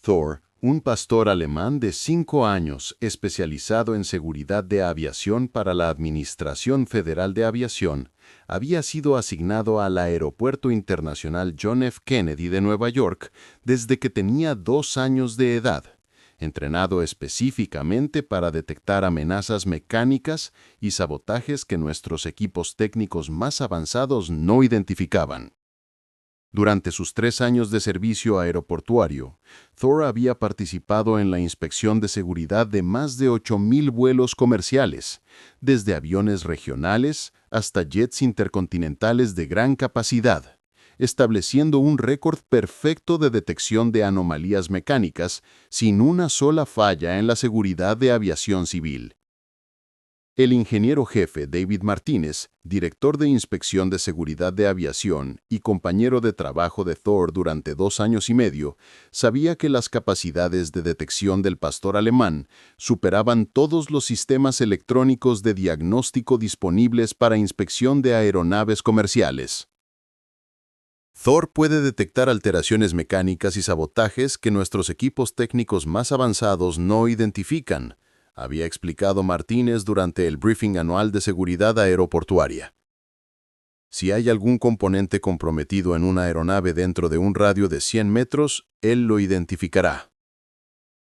Thor, un pastor alemán de 5 años especializado en seguridad de aviación para la Administración Federal de Aviación, había sido asignado al Aeropuerto Internacional John F. Kennedy de Nueva York desde que tenía 2 años de edad, entrenado específicamente para detectar amenazas mecánicas y sabotajes que nuestros equipos técnicos más avanzados no identificaban. Durante sus 3 años de servicio aeroportuario, Thor había participado en la inspección de seguridad de más de 8,000 vuelos comerciales, desde aviones regionales hasta jets intercontinentales de gran capacidad, estableciendo un récord perfecto de detección de anomalías mecánicas sin una sola falla en la seguridad de aviación civil. El ingeniero jefe David Martínez, director de Inspección de Seguridad de Aviación y compañero de trabajo de Thor durante 2 años y medio, sabía que las capacidades de detección del pastor alemán superaban todos los sistemas electrónicos de diagnóstico disponibles para inspección de aeronaves comerciales. Thor puede detectar alteraciones mecánicas y sabotajes que nuestros equipos técnicos más avanzados no identifican, había explicado Martínez durante el briefing anual de seguridad aeroportuaria. Si hay algún componente comprometido en una aeronave dentro de un radio de 100 metros, él lo identificará.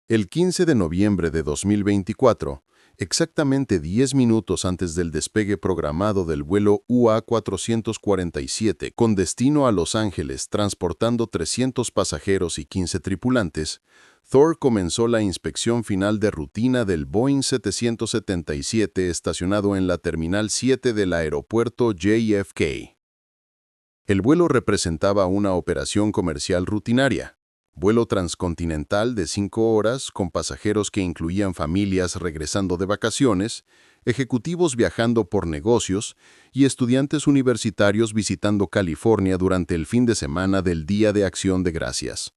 El 15 de noviembre de 2024, exactamente 10 minutos antes del despegue programado del vuelo UA-447 con destino a Los Ángeles transportando 300 pasajeros y 15 tripulantes, Thor comenzó la inspección final de rutina del Boeing 777 estacionado en la Terminal 7 del aeropuerto JFK. El vuelo representaba una operación comercial rutinaria. Vuelo transcontinental de 5 horas con pasajeros que incluían familias regresando de vacaciones, ejecutivos viajando por negocios y estudiantes universitarios visitando California durante el fin de semana del Día de Acción de Gracias.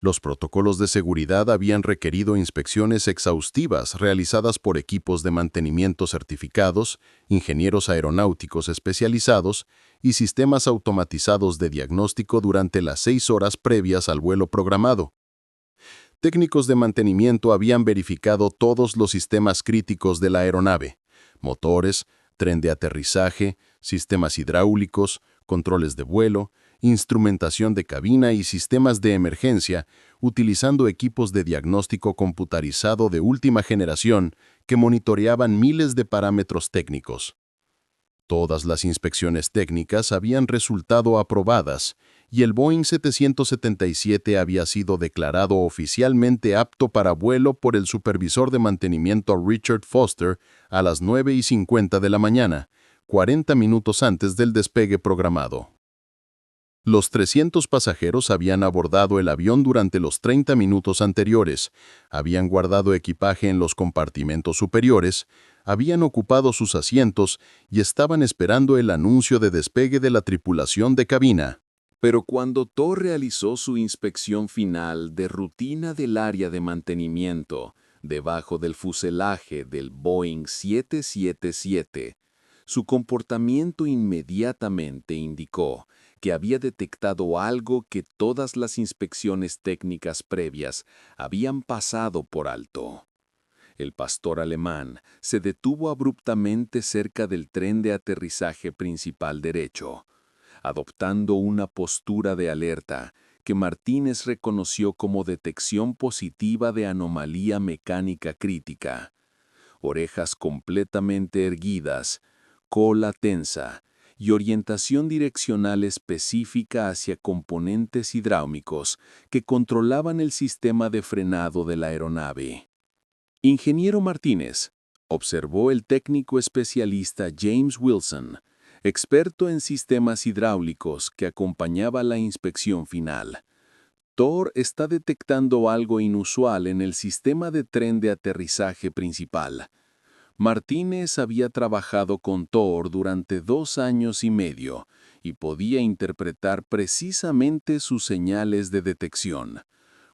Los protocolos de seguridad habían requerido inspecciones exhaustivas realizadas por equipos de mantenimiento certificados, ingenieros aeronáuticos especializados y sistemas automatizados de diagnóstico durante las 6 horas previas al vuelo programado. Técnicos de mantenimiento habían verificado todos los sistemas críticos de la aeronave: motores, tren de aterrizaje, sistemas hidráulicos, controles de vuelo, instrumentación de cabina y sistemas de emergencia, utilizando equipos de diagnóstico computarizado de última generación que monitoreaban miles de parámetros técnicos. Todas las inspecciones técnicas habían resultado aprobadas y el Boeing 777 había sido declarado oficialmente apto para vuelo por el supervisor de mantenimiento Richard Foster a las 9:50 de la mañana, 40 minutos antes del despegue programado. Los 300 pasajeros habían abordado el avión durante los 30 minutos anteriores, habían guardado equipaje en los compartimentos superiores, habían ocupado sus asientos y estaban esperando el anuncio de despegue de la tripulación de cabina. Pero cuando Thor realizó su inspección final de rutina del área de mantenimiento debajo del fuselaje del Boeing 777, su comportamiento inmediatamente indicó que había detectado algo que todas las inspecciones técnicas previas habían pasado por alto. El pastor alemán se detuvo abruptamente cerca del tren de aterrizaje principal derecho, adoptando una postura de alerta que Martínez reconoció como detección positiva de anomalía mecánica crítica. Orejas completamente erguidas, cola tensa y orientación direccional específica hacia componentes hidráulicos que controlaban el sistema de frenado de la aeronave. Ingeniero Martínez, observó el técnico especialista James Wilson, experto en sistemas hidráulicos que acompañaba la inspección final. Thor está detectando algo inusual en el sistema de tren de aterrizaje principal. Martínez había trabajado con Thor durante 2 años y medio y podía interpretar precisamente sus señales de detección.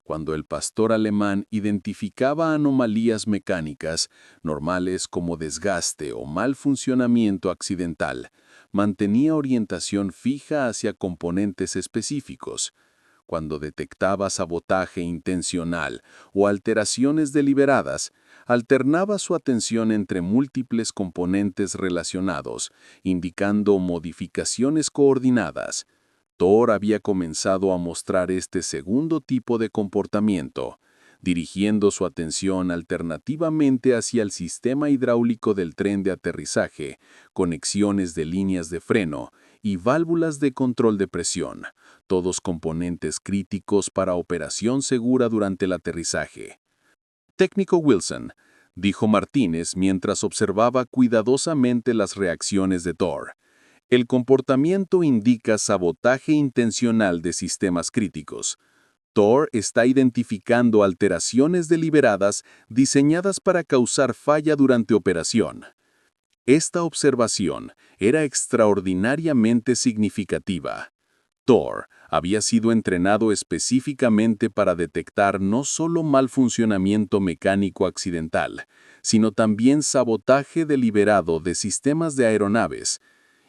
Cuando el pastor alemán identificaba anomalías mecánicas, normales como desgaste o mal funcionamiento accidental, mantenía orientación fija hacia componentes específicos. Cuando detectaba sabotaje intencional o alteraciones deliberadas, alternaba su atención entre múltiples componentes relacionados, indicando modificaciones coordinadas. Thor había comenzado a mostrar este segundo tipo de comportamiento, dirigiendo su atención alternativamente hacia el sistema hidráulico del tren de aterrizaje, conexiones de líneas de freno y válvulas de control de presión, todos componentes críticos para operación segura durante el aterrizaje. Técnico Wilson, dijo Martínez mientras observaba cuidadosamente las reacciones de Thor. El comportamiento indica sabotaje intencional de sistemas críticos. Thor está identificando alteraciones deliberadas diseñadas para causar falla durante operación. Esta observación era extraordinariamente significativa. Thor había sido entrenado específicamente para detectar no solo mal funcionamiento mecánico accidental, sino también sabotaje deliberado de sistemas de aeronaves,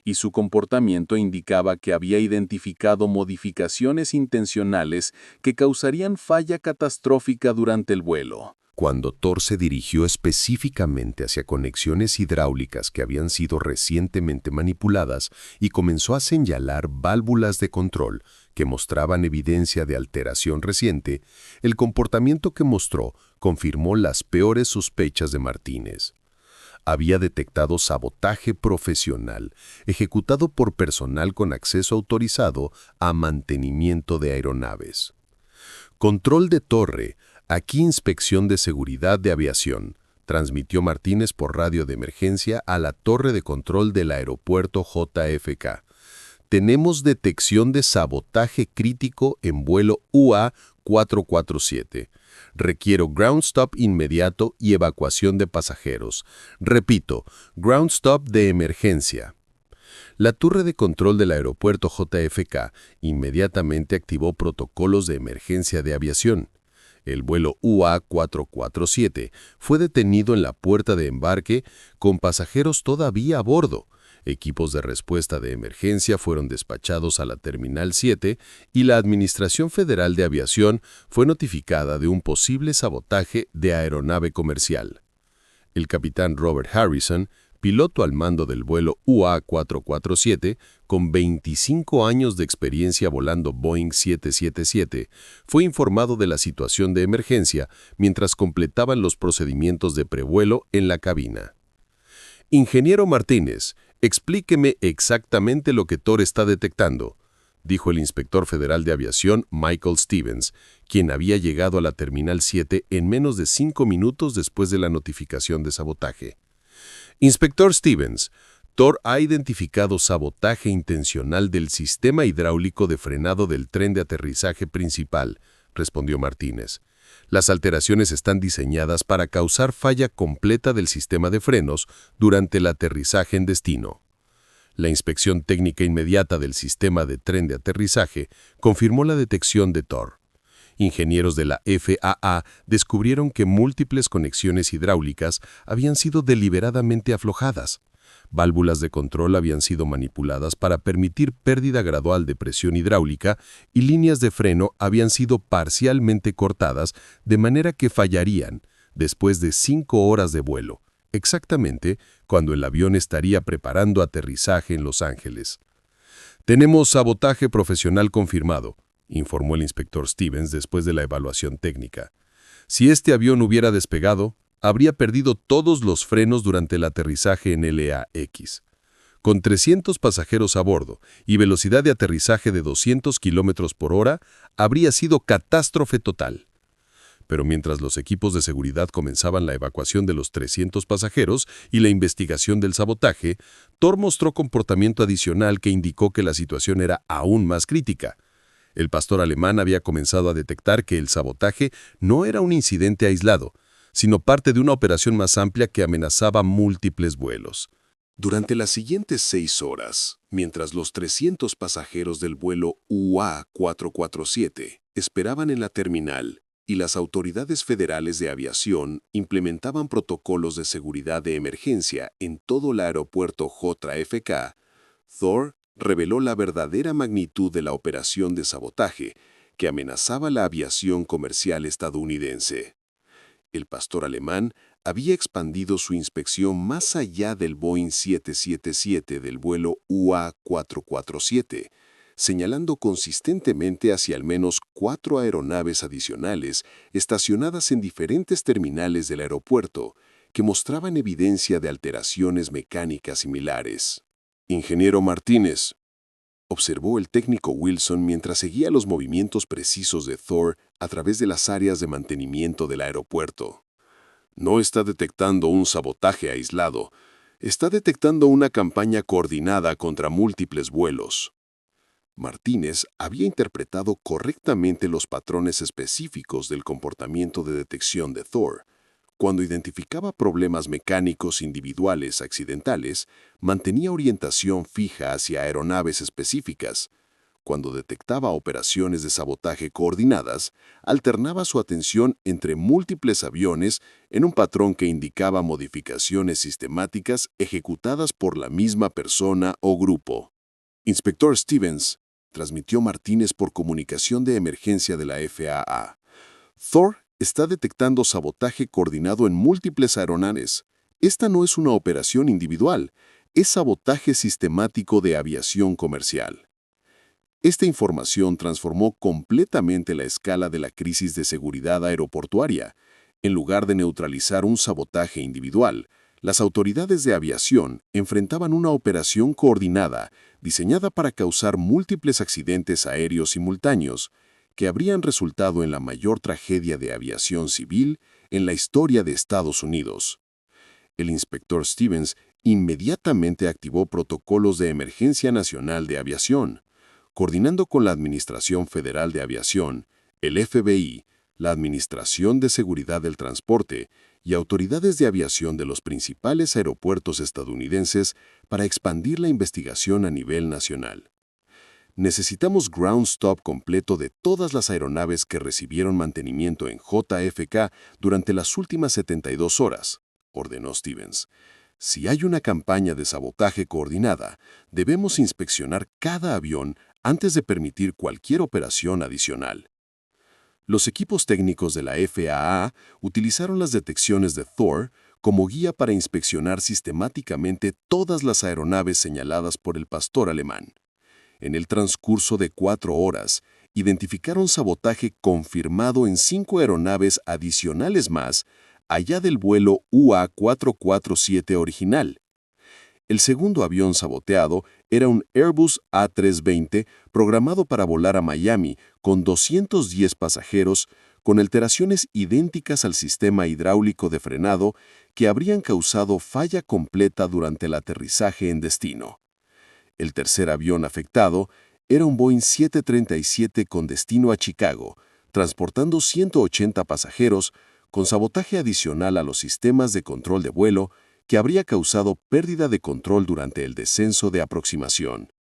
y su comportamiento indicaba que había identificado modificaciones intencionales que causarían falla catastrófica durante el vuelo. Cuando Thor se dirigió específicamente hacia conexiones hidráulicas que habían sido recientemente manipuladas y comenzó a señalar válvulas de control que mostraban evidencia de alteración reciente, el comportamiento que mostró confirmó las peores sospechas de Martínez. Había detectado sabotaje profesional, ejecutado por personal con acceso autorizado a mantenimiento de aeronaves. Control de torre, aquí inspección de seguridad de aviación, transmitió Martínez por radio de emergencia a la torre de control del aeropuerto JFK. Tenemos detección de sabotaje crítico en vuelo UA 447. Requiero ground stop inmediato y evacuación de pasajeros. Repito, ground stop de emergencia. La torre de control del aeropuerto JFK inmediatamente activó protocolos de emergencia de aviación. El vuelo UA 447 fue detenido en la puerta de embarque con pasajeros todavía a bordo. Equipos de respuesta de emergencia fueron despachados a la Terminal 7 y la Administración Federal de Aviación fue notificada de un posible sabotaje de aeronave comercial. El capitán Robert Harrison, piloto al mando del vuelo UA 447, con 25 años de experiencia volando Boeing 777, fue informado de la situación de emergencia mientras completaban los procedimientos de prevuelo en la cabina. Ingeniero Martínez, explíqueme exactamente lo que Thor está detectando, dijo el inspector federal de aviación Michael Stevens, quien había llegado a la Terminal 7 en menos de 5 minutos después de la notificación de sabotaje. Inspector Stevens, Thor ha identificado sabotaje intencional del sistema hidráulico de frenado del tren de aterrizaje principal, respondió Martínez. Las alteraciones están diseñadas para causar falla completa del sistema de frenos durante el aterrizaje en destino. La inspección técnica inmediata del sistema de tren de aterrizaje confirmó la detección de Thor. Ingenieros de la FAA descubrieron que múltiples conexiones hidráulicas habían sido deliberadamente aflojadas. Válvulas de control habían sido manipuladas para permitir pérdida gradual de presión hidráulica y líneas de freno habían sido parcialmente cortadas de manera que fallarían después de 5 horas de vuelo, exactamente cuando el avión estaría preparando aterrizaje en Los Ángeles. Tenemos sabotaje profesional confirmado, informó el inspector Stevens después de la evaluación técnica. Si este avión hubiera despegado, habría perdido todos los frenos durante el aterrizaje en LAX. Con 300 pasajeros a bordo y velocidad de aterrizaje de 200 km por hora, habría sido catástrofe total. Pero mientras los equipos de seguridad comenzaban la evacuación de los 300 pasajeros y la investigación del sabotaje, Thor mostró comportamiento adicional que indicó que la situación era aún más crítica. El pastor alemán había comenzado a detectar que el sabotaje no era un incidente aislado, sino parte de una operación más amplia que amenazaba múltiples vuelos. Durante las siguientes 6 horas, mientras los 300 pasajeros del vuelo UA 447 esperaban en la terminal y las autoridades federales de aviación implementaban protocolos de seguridad de emergencia en todo el aeropuerto JFK, Thor reveló la verdadera magnitud de la operación de sabotaje que amenazaba la aviación comercial estadounidense. El pastor alemán había expandido su inspección más allá del Boeing 777 del vuelo UA447, señalando consistentemente hacia al menos 4 aeronaves adicionales estacionadas en diferentes terminales del aeropuerto, que mostraban evidencia de alteraciones mecánicas similares. «Ingeniero Martínez», observó el técnico Wilson mientras seguía los movimientos precisos de Thor a través de las áreas de mantenimiento del aeropuerto. «No está detectando un sabotaje aislado, está detectando una campaña coordinada contra múltiples vuelos». Martínez había interpretado correctamente los patrones específicos del comportamiento de detección de Thor. Cuando identificaba problemas mecánicos individuales accidentales, mantenía orientación fija hacia aeronaves específicas. Cuando detectaba operaciones de sabotaje coordinadas, alternaba su atención entre múltiples aviones en un patrón que indicaba modificaciones sistemáticas ejecutadas por la misma persona o grupo. «Inspector Stevens», transmitió Martínez por comunicación de emergencia de la FAA. «Thor está detectando sabotaje coordinado en múltiples aeronaves. Esta no es una operación individual, es sabotaje sistemático de aviación comercial». Esta información transformó completamente la escala de la crisis de seguridad aeroportuaria. En lugar de neutralizar un sabotaje individual, las autoridades de aviación enfrentaban una operación coordinada, diseñada para causar múltiples accidentes aéreos simultáneos, que habrían resultado en la mayor tragedia de aviación civil en la historia de Estados Unidos. El inspector Stevens inmediatamente activó protocolos de emergencia nacional de aviación, coordinando con la Administración Federal de Aviación, el FBI, la Administración de Seguridad del Transporte y autoridades de aviación de los principales aeropuertos estadounidenses para expandir la investigación a nivel nacional. «Necesitamos ground stop completo de todas las aeronaves que recibieron mantenimiento en JFK durante las últimas 72 horas», ordenó Stevens. «Si hay una campaña de sabotaje coordinada, debemos inspeccionar cada avión antes de permitir cualquier operación adicional». Los equipos técnicos de la FAA utilizaron las detecciones de Thor como guía para inspeccionar sistemáticamente todas las aeronaves señaladas por el pastor alemán. En el transcurso de 4 horas, identificaron sabotaje confirmado en 5 aeronaves adicionales más, allá del vuelo UA447 original. El segundo avión saboteado era un Airbus A320 programado para volar a Miami con 210 pasajeros, con alteraciones idénticas al sistema hidráulico de frenado que habrían causado falla completa durante el aterrizaje en destino. El tercer avión afectado era un Boeing 737 con destino a Chicago, transportando 180 pasajeros, con sabotaje adicional a los sistemas de control de vuelo que habría causado pérdida de control durante el descenso de aproximación.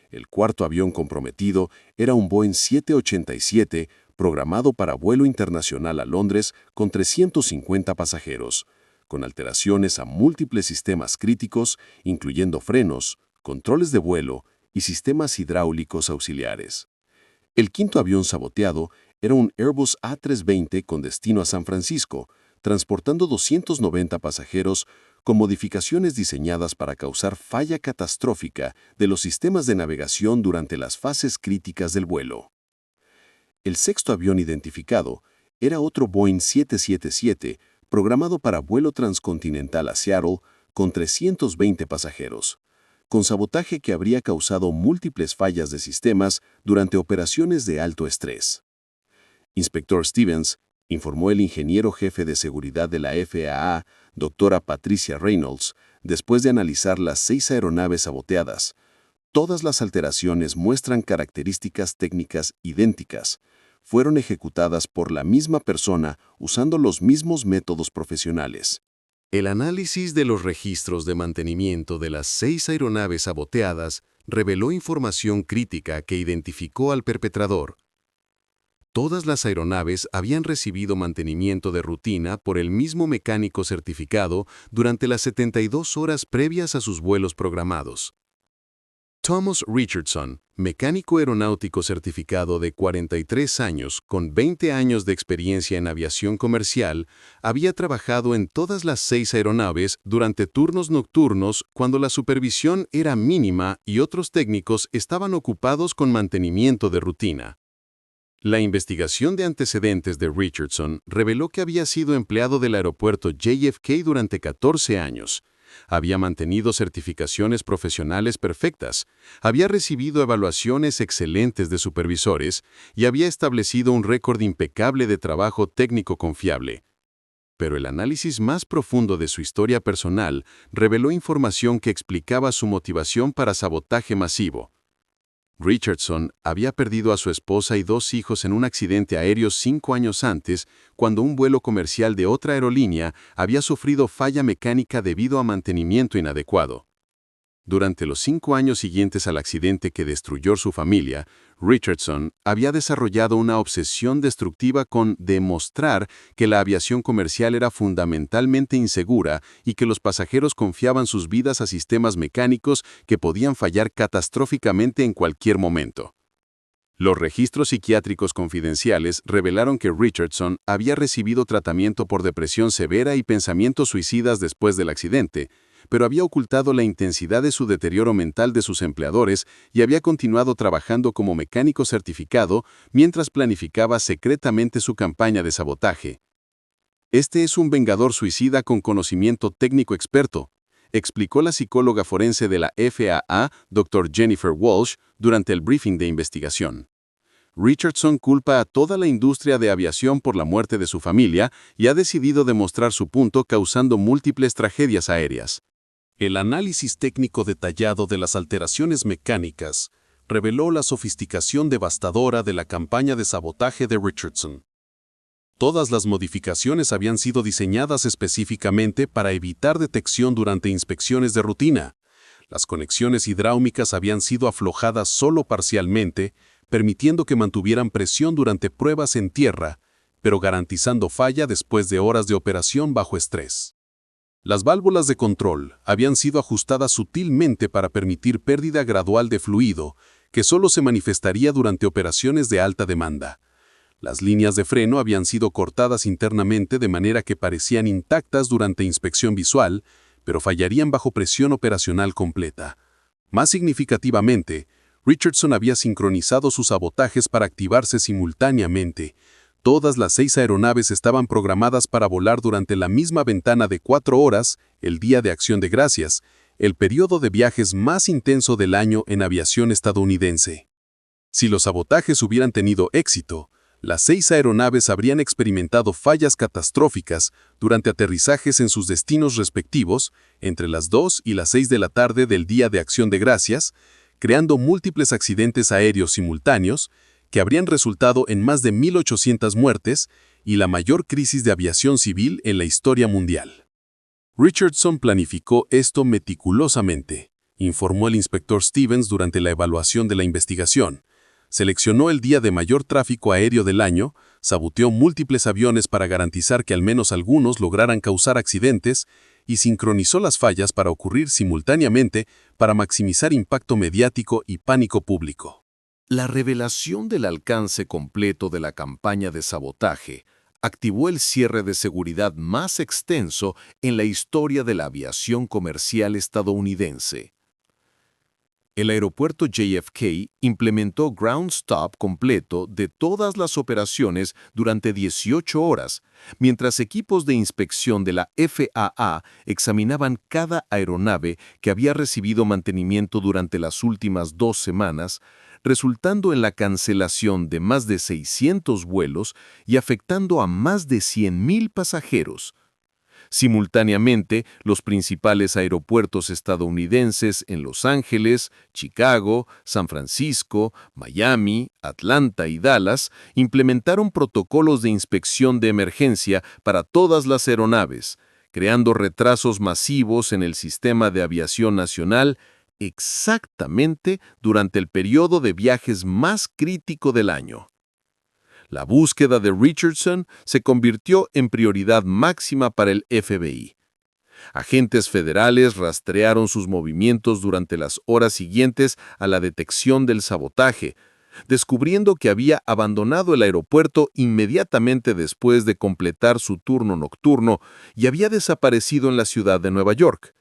El cuarto avión comprometido era un Boeing 787 programado para vuelo internacional a Londres con 350 pasajeros, con alteraciones a múltiples sistemas críticos, incluyendo frenos, controles de vuelo y sistemas hidráulicos auxiliares. El quinto avión saboteado era un Airbus A320 con destino a San Francisco, transportando 290 pasajeros con modificaciones diseñadas para causar falla catastrófica de los sistemas de navegación durante las fases críticas del vuelo. El sexto avión identificado era otro Boeing 777 programado para vuelo transcontinental a Seattle con 320 pasajeros, con sabotaje que habría causado múltiples fallas de sistemas durante operaciones de alto estrés. Inspector Stevens, informó el ingeniero jefe de seguridad de la FAA, doctora Patricia Reynolds, después de analizar las 6 aeronaves saboteadas. Todas las alteraciones muestran características técnicas idénticas. Fueron ejecutadas por la misma persona usando los mismos métodos profesionales. El análisis de los registros de mantenimiento de las 6 aeronaves saboteadas reveló información crítica que identificó al perpetrador. Todas las aeronaves habían recibido mantenimiento de rutina por el mismo mecánico certificado durante las 72 horas previas a sus vuelos programados. Thomas Richardson, mecánico aeronáutico certificado de 43 años, con 20 años de experiencia en aviación comercial, había trabajado en todas las 6 aeronaves durante turnos nocturnos cuando la supervisión era mínima y otros técnicos estaban ocupados con mantenimiento de rutina. La investigación de antecedentes de Richardson reveló que había sido empleado del aeropuerto JFK durante 14 años. Había mantenido certificaciones profesionales perfectas, había recibido evaluaciones excelentes de supervisores y había establecido un récord impecable de trabajo técnico confiable. Pero el análisis más profundo de su historia personal reveló información que explicaba su motivación para sabotaje masivo. Richardson había perdido a su esposa y 2 hijos en un accidente aéreo 5 años antes, cuando un vuelo comercial de otra aerolínea había sufrido falla mecánica debido a mantenimiento inadecuado. Durante los 5 años siguientes al accidente que destruyó su familia, Richardson había desarrollado una obsesión destructiva con demostrar que la aviación comercial era fundamentalmente insegura y que los pasajeros confiaban sus vidas a sistemas mecánicos que podían fallar catastróficamente en cualquier momento. Los registros psiquiátricos confidenciales revelaron que Richardson había recibido tratamiento por depresión severa y pensamientos suicidas después del accidente, pero había ocultado la intensidad de su deterioro mental de sus empleadores y había continuado trabajando como mecánico certificado mientras planificaba secretamente su campaña de sabotaje. Este es un vengador suicida con conocimiento técnico experto, explicó la psicóloga forense de la FAA, Dr. Jennifer Walsh, durante el briefing de investigación. Richardson culpa a toda la industria de aviación por la muerte de su familia y ha decidido demostrar su punto causando múltiples tragedias aéreas. El análisis técnico detallado de las alteraciones mecánicas reveló la sofisticación devastadora de la campaña de sabotaje de Richardson. Todas las modificaciones habían sido diseñadas específicamente para evitar detección durante inspecciones de rutina. Las conexiones hidráulicas habían sido aflojadas solo parcialmente, permitiendo que mantuvieran presión durante pruebas en tierra, pero garantizando falla después de horas de operación bajo estrés. Las válvulas de control habían sido ajustadas sutilmente para permitir pérdida gradual de fluido, que solo se manifestaría durante operaciones de alta demanda. Las líneas de freno habían sido cortadas internamente de manera que parecían intactas durante inspección visual, pero fallarían bajo presión operacional completa. Más significativamente, Richardson había sincronizado sus sabotajes para activarse simultáneamente. Todas las 6 aeronaves estaban programadas para volar durante la misma ventana de 4 horas, el Día de Acción de Gracias, el periodo de viajes más intenso del año en aviación estadounidense. Si los sabotajes hubieran tenido éxito, las 6 aeronaves habrían experimentado fallas catastróficas durante aterrizajes en sus destinos respectivos entre las 2 y las 6 de la tarde del Día de Acción de Gracias, creando múltiples accidentes aéreos simultáneos que habrían resultado en más de 1.800 muertes y la mayor crisis de aviación civil en la historia mundial. Richardson planificó esto meticulosamente, informó el inspector Stevens durante la evaluación de la investigación. Seleccionó el día de mayor tráfico aéreo del año, saboteó múltiples aviones para garantizar que al menos algunos lograran causar accidentes y sincronizó las fallas para ocurrir simultáneamente para maximizar impacto mediático y pánico público. La revelación del alcance completo de la campaña de sabotaje activó el cierre de seguridad más extenso en la historia de la aviación comercial estadounidense. El aeropuerto JFK implementó ground stop completo de todas las operaciones durante 18 horas, mientras equipos de inspección de la FAA examinaban cada aeronave que había recibido mantenimiento durante las últimas 2 semanas, resultando en la cancelación de más de 600 vuelos y afectando a más de 100,000 pasajeros. Simultáneamente, los principales aeropuertos estadounidenses en Los Ángeles, Chicago, San Francisco, Miami, Atlanta y Dallas implementaron protocolos de inspección de emergencia para todas las aeronaves, creando retrasos masivos en el sistema de aviación nacional exactamente durante el periodo de viajes más crítico del año. La búsqueda de Richardson se convirtió en prioridad máxima para el FBI. Agentes federales rastrearon sus movimientos durante las horas siguientes a la detección del sabotaje, descubriendo que había abandonado el aeropuerto inmediatamente después de completar su turno nocturno y había desaparecido en la ciudad de Nueva York.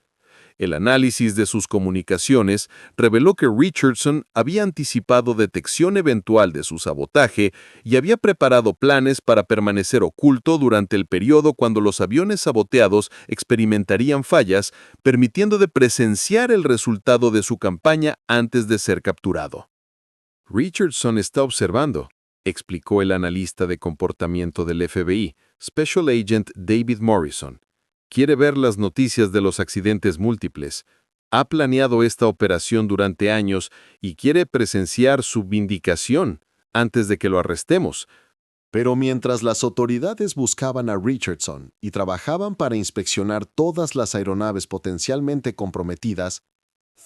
El análisis de sus comunicaciones reveló que Richardson había anticipado detección eventual de su sabotaje y había preparado planes para permanecer oculto durante el periodo cuando los aviones saboteados experimentarían fallas, permitiendo de presenciar el resultado de su campaña antes de ser capturado. Richardson está observando, explicó el analista de comportamiento del FBI, Special Agent David Morrison. Quiere ver las noticias de los accidentes múltiples. Ha planeado esta operación durante años y quiere presenciar su vindicación antes de que lo arrestemos. Pero mientras las autoridades buscaban a Richardson y trabajaban para inspeccionar todas las aeronaves potencialmente comprometidas,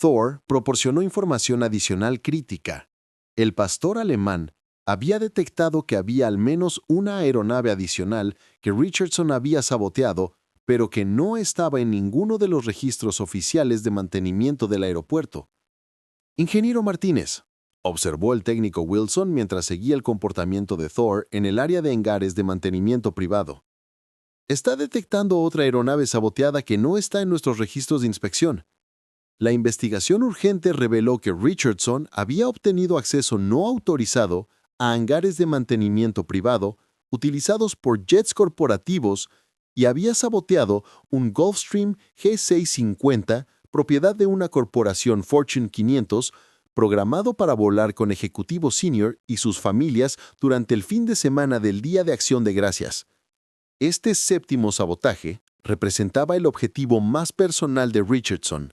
Thor proporcionó información adicional crítica. El pastor alemán había detectado que había al menos una aeronave adicional que Richardson había saboteado, pero que no estaba en ninguno de los registros oficiales de mantenimiento del aeropuerto. Ingeniero Martínez, observó el técnico Wilson mientras seguía el comportamiento de Thor en el área de hangares de mantenimiento privado. Está detectando otra aeronave saboteada que no está en nuestros registros de inspección. La investigación urgente reveló que Richardson había obtenido acceso no autorizado a hangares de mantenimiento privado utilizados por jets corporativos y había saboteado un Gulfstream G650, propiedad de una corporación Fortune 500, programado para volar con ejecutivos senior y sus familias durante el fin de semana del Día de Acción de Gracias. Este séptimo sabotaje representaba el objetivo más personal de Richardson.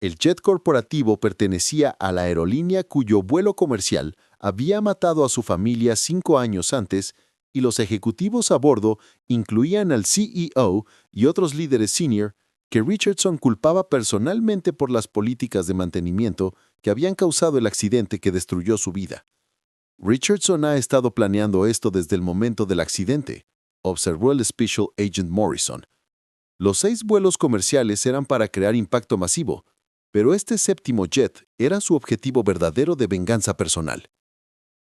El jet corporativo pertenecía a la aerolínea cuyo vuelo comercial había matado a su familia 5 años antes y los ejecutivos a bordo incluían al CEO y otros líderes senior que Richardson culpaba personalmente por las políticas de mantenimiento que habían causado el accidente que destruyó su vida. Richardson ha estado planeando esto desde el momento del accidente, observó el Special Agent Morrison. Los 6 vuelos comerciales eran para crear impacto masivo, pero este séptimo jet era su objetivo verdadero de venganza personal.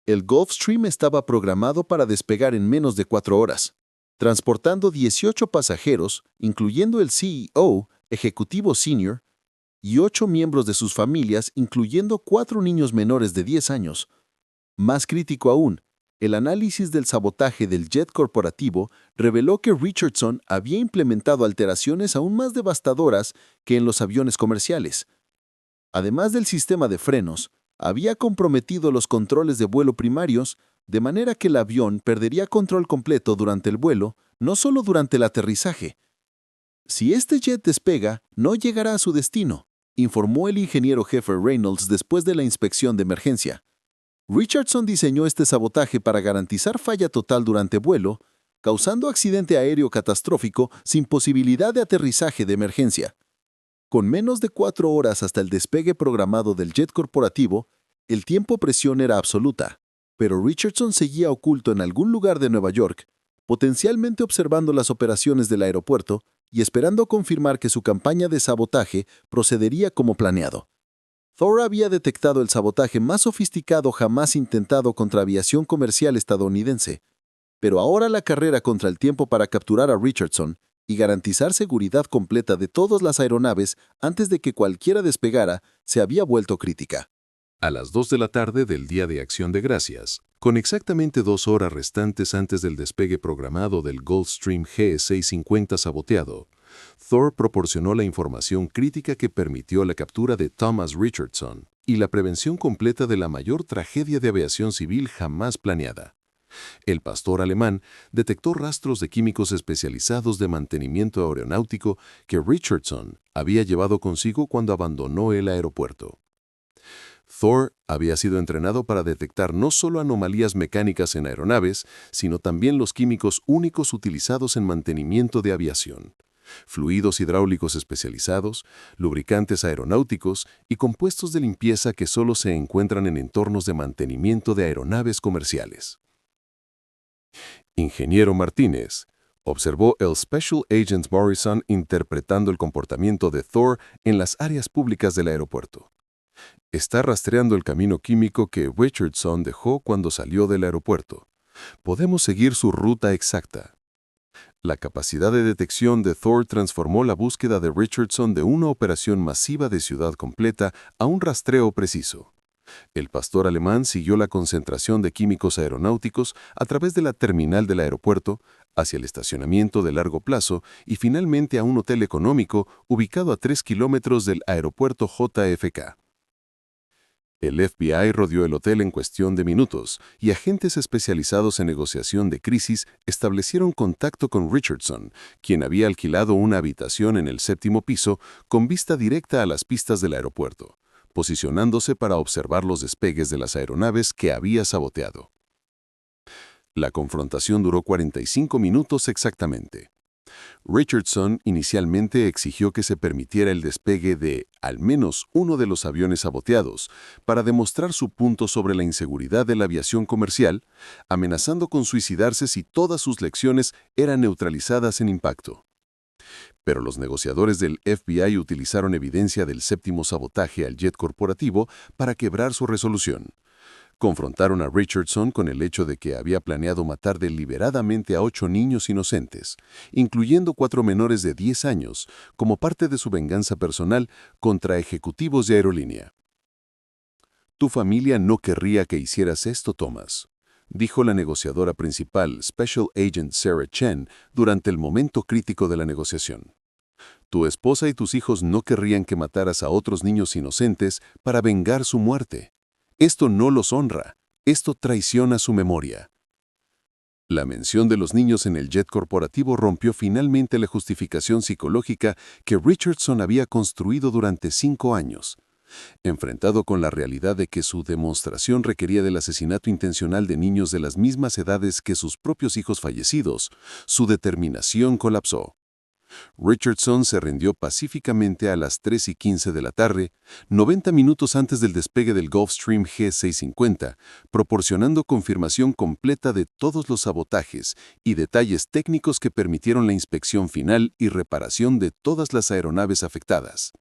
El Gulfstream estaba programado para despegar en menos de 4 horas, transportando 18 pasajeros, incluyendo el CEO, ejecutivo senior, y 8 miembros de sus familias, incluyendo 4 niños menores de 10 años. Más crítico aún, el análisis del sabotaje del jet corporativo reveló que Richardson había implementado alteraciones aún más devastadoras que en los aviones comerciales. Además del sistema de frenos, había comprometido los controles de vuelo primarios, de manera que el avión perdería control completo durante el vuelo, no solo durante el aterrizaje. Si este jet despega, no llegará a su destino, informó el ingeniero jefe Reynolds después de la inspección de emergencia. Richardson diseñó este sabotaje para garantizar falla total durante vuelo, causando accidente aéreo catastrófico sin posibilidad de aterrizaje de emergencia. Con menos de 4 horas hasta el despegue programado del jet corporativo, el tiempo-presión era absoluta, pero Richardson seguía oculto en algún lugar de Nueva York, potencialmente observando las operaciones del aeropuerto y esperando confirmar que su campaña de sabotaje procedería como planeado. Thor había detectado el sabotaje más sofisticado jamás intentado contra aviación comercial estadounidense, pero ahora la carrera contra el tiempo para capturar a Richardson y garantizar seguridad completa de todas las aeronaves antes de que cualquiera despegara se había vuelto crítica. A las 2 de la tarde del Día de Acción de Gracias, con exactamente 2 horas restantes antes del despegue programado del Gulfstream G650 saboteado, Thor proporcionó la información crítica que permitió la captura de Thomas Richardson y la prevención completa de la mayor tragedia de aviación civil jamás planeada. El pastor alemán detectó rastros de químicos especializados de mantenimiento aeronáutico que Richardson había llevado consigo cuando abandonó el aeropuerto. Thor había sido entrenado para detectar no solo anomalías mecánicas en aeronaves, sino también los químicos únicos utilizados en mantenimiento de aviación: fluidos hidráulicos especializados, lubricantes aeronáuticos y compuestos de limpieza que solo se encuentran en entornos de mantenimiento de aeronaves comerciales. Ingeniero Martínez, observó el Special Agent Morrison interpretando el comportamiento de Thor en las áreas públicas del aeropuerto. Está rastreando el camino químico que Richardson dejó cuando salió del aeropuerto. Podemos seguir su ruta exacta. La capacidad de detección de Thor transformó la búsqueda de Richardson de una operación masiva de ciudad completa a un rastreo preciso. El pastor alemán siguió la concentración de químicos aeronáuticos a través de la terminal del aeropuerto, hacia el estacionamiento de largo plazo y finalmente a un hotel económico ubicado a 3 kilómetros del aeropuerto JFK. El FBI rodeó el hotel en cuestión de minutos y agentes especializados en negociación de crisis establecieron contacto con Richardson, quien había alquilado una habitación en el 7º piso con vista directa a las pistas del aeropuerto, posicionándose para observar los despegues de las aeronaves que había saboteado. La confrontación duró 45 minutos exactamente. Richardson inicialmente exigió que se permitiera el despegue de, al menos, uno de los aviones saboteados, para demostrar su punto sobre la inseguridad de la aviación comercial, amenazando con suicidarse si todas sus lecciones eran neutralizadas en impacto. Pero los negociadores del FBI utilizaron evidencia del 7º sabotaje al jet corporativo para quebrar su resolución. Confrontaron a Richardson con el hecho de que había planeado matar deliberadamente a 8 niños inocentes, incluyendo 4 menores de 10 años, como parte de su venganza personal contra ejecutivos de aerolínea. «Tu familia no querría que hicieras esto, Thomas», dijo la negociadora principal, Special Agent Sarah Chen, durante el momento crítico de la negociación. «Tu esposa y tus hijos no querrían que mataras a otros niños inocentes para vengar su muerte. Esto no los honra, esto traiciona su memoria». La mención de los niños en el jet corporativo rompió finalmente la justificación psicológica que Richardson había construido durante 5 años. Enfrentado con la realidad de que su demostración requería del asesinato intencional de niños de las mismas edades que sus propios hijos fallecidos, su determinación colapsó. Richardson se rindió pacíficamente a las 3:15 de la tarde, 90 minutos antes del despegue del Gulfstream G650, proporcionando confirmación completa de todos los sabotajes y detalles técnicos que permitieron la inspección final y reparación de todas las aeronaves afectadas.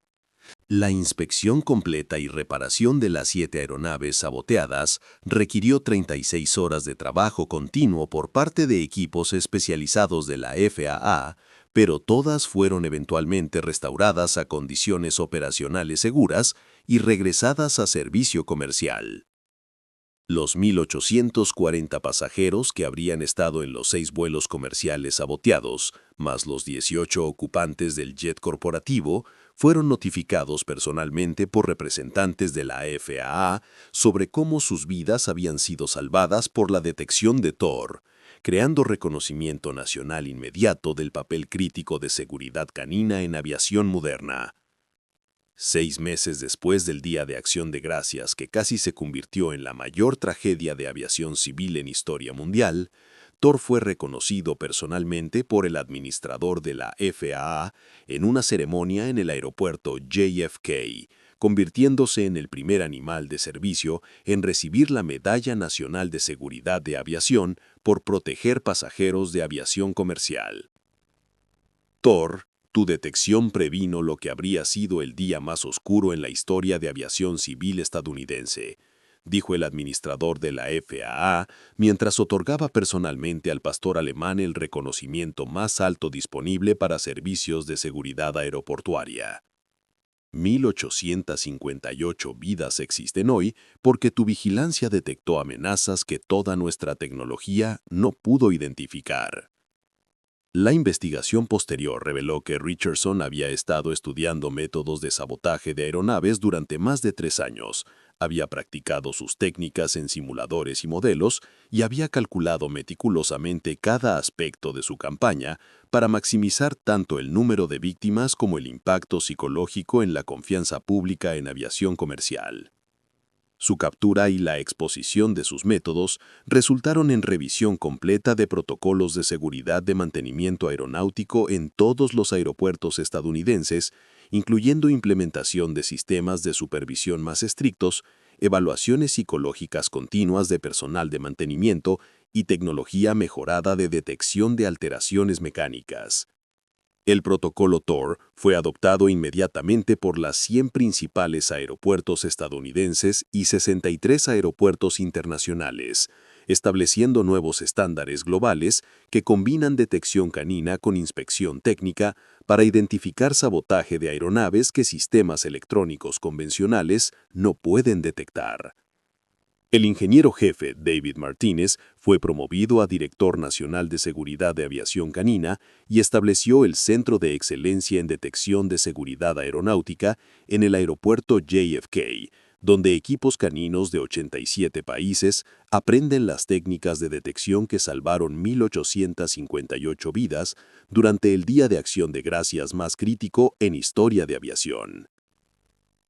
La inspección completa y reparación de las 7 aeronaves saboteadas requirió 36 horas de trabajo continuo por parte de equipos especializados de la FAA, pero todas fueron eventualmente restauradas a condiciones operacionales seguras y regresadas a servicio comercial. Los 1.840 pasajeros que habrían estado en los 6 vuelos comerciales saboteados, más los 18 ocupantes del jet corporativo, fueron notificados personalmente por representantes de la FAA sobre cómo sus vidas habían sido salvadas por la detección de Thor, creando reconocimiento nacional inmediato del papel crítico de seguridad canina en aviación moderna. 6 meses después del Día de Acción de Gracias, que casi se convirtió en la mayor tragedia de aviación civil en historia mundial, Thor fue reconocido personalmente por el administrador de la FAA en una ceremonia en el aeropuerto JFK, convirtiéndose en el primer animal de servicio en recibir la Medalla Nacional de Seguridad de Aviación por proteger pasajeros de aviación comercial. Thor, tu detección previno lo que habría sido el día más oscuro en la historia de aviación civil estadounidense, dijo el administrador de la FAA mientras otorgaba personalmente al pastor alemán el reconocimiento más alto disponible para servicios de seguridad aeroportuaria. 1.858 vidas existen hoy porque tu vigilancia detectó amenazas que toda nuestra tecnología no pudo identificar. La investigación posterior reveló que Richardson había estado estudiando métodos de sabotaje de aeronaves durante más de 3 años, había practicado sus técnicas en simuladores y modelos y había calculado meticulosamente cada aspecto de su campaña para maximizar tanto el número de víctimas como el impacto psicológico en la confianza pública en aviación comercial. Su captura y la exposición de sus métodos resultaron en revisión completa de protocolos de seguridad de mantenimiento aeronáutico en todos los aeropuertos estadounidenses, incluyendo implementación de sistemas de supervisión más estrictos, evaluaciones psicológicas continuas de personal de mantenimiento y tecnología mejorada de detección de alteraciones mecánicas. El protocolo Tor fue adoptado inmediatamente por las 100 principales aeropuertos estadounidenses y 63 aeropuertos internacionales, estableciendo nuevos estándares globales que combinan detección canina con inspección técnica para identificar sabotaje de aeronaves que sistemas electrónicos convencionales no pueden detectar. El ingeniero jefe, David Martínez, fue promovido a Director Nacional de Seguridad de Aviación Canina y estableció el Centro de Excelencia en Detección de Seguridad Aeronáutica en el aeropuerto JFK, donde equipos caninos de 87 países aprenden las técnicas de detección que salvaron 1.858 vidas durante el Día de Acción de Gracias más crítico en historia de aviación.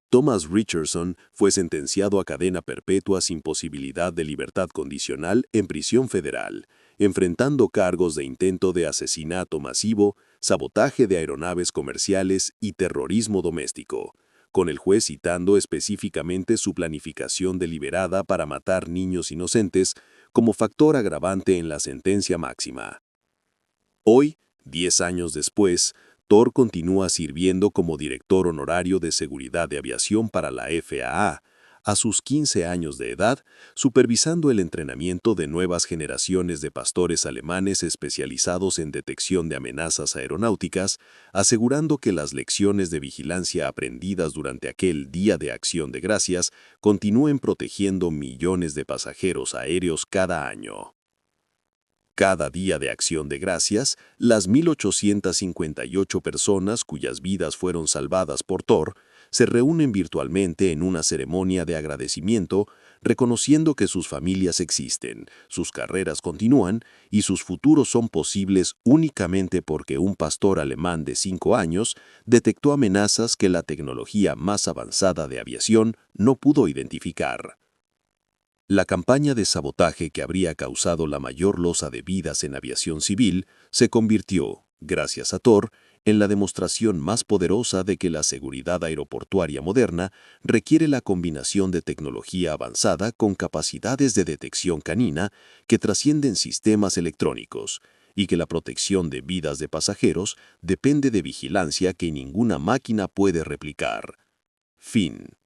Thomas Richardson fue sentenciado a cadena perpetua sin posibilidad de libertad condicional en prisión federal, enfrentando cargos de intento de asesinato masivo, sabotaje de aeronaves comerciales y terrorismo doméstico, con el juez citando específicamente su planificación deliberada para matar niños inocentes como factor agravante en la sentencia máxima. Hoy, 10 años después, Tor continúa sirviendo como director honorario de seguridad de aviación para la FAA, a sus 15 años de edad, supervisando el entrenamiento de nuevas generaciones de pastores alemanes especializados en detección de amenazas aeronáuticas, asegurando que las lecciones de vigilancia aprendidas durante aquel Día de Acción de Gracias continúen protegiendo millones de pasajeros aéreos cada año. Cada día de Acción de Gracias, las 1.858 personas cuyas vidas fueron salvadas por Tor se reúnen virtualmente en una ceremonia de agradecimiento, reconociendo que sus familias existen, sus carreras continúan y sus futuros son posibles únicamente porque un pastor alemán de 5 años detectó amenazas que la tecnología más avanzada de aviación no pudo identificar. La campaña de sabotaje que habría causado la mayor losa de vidas en aviación civil se convirtió, gracias a Tor, en la demostración más poderosa de que la seguridad aeroportuaria moderna requiere la combinación de tecnología avanzada con capacidades de detección canina que trascienden sistemas electrónicos, y que la protección de vidas de pasajeros depende de vigilancia que ninguna máquina puede replicar. Fin.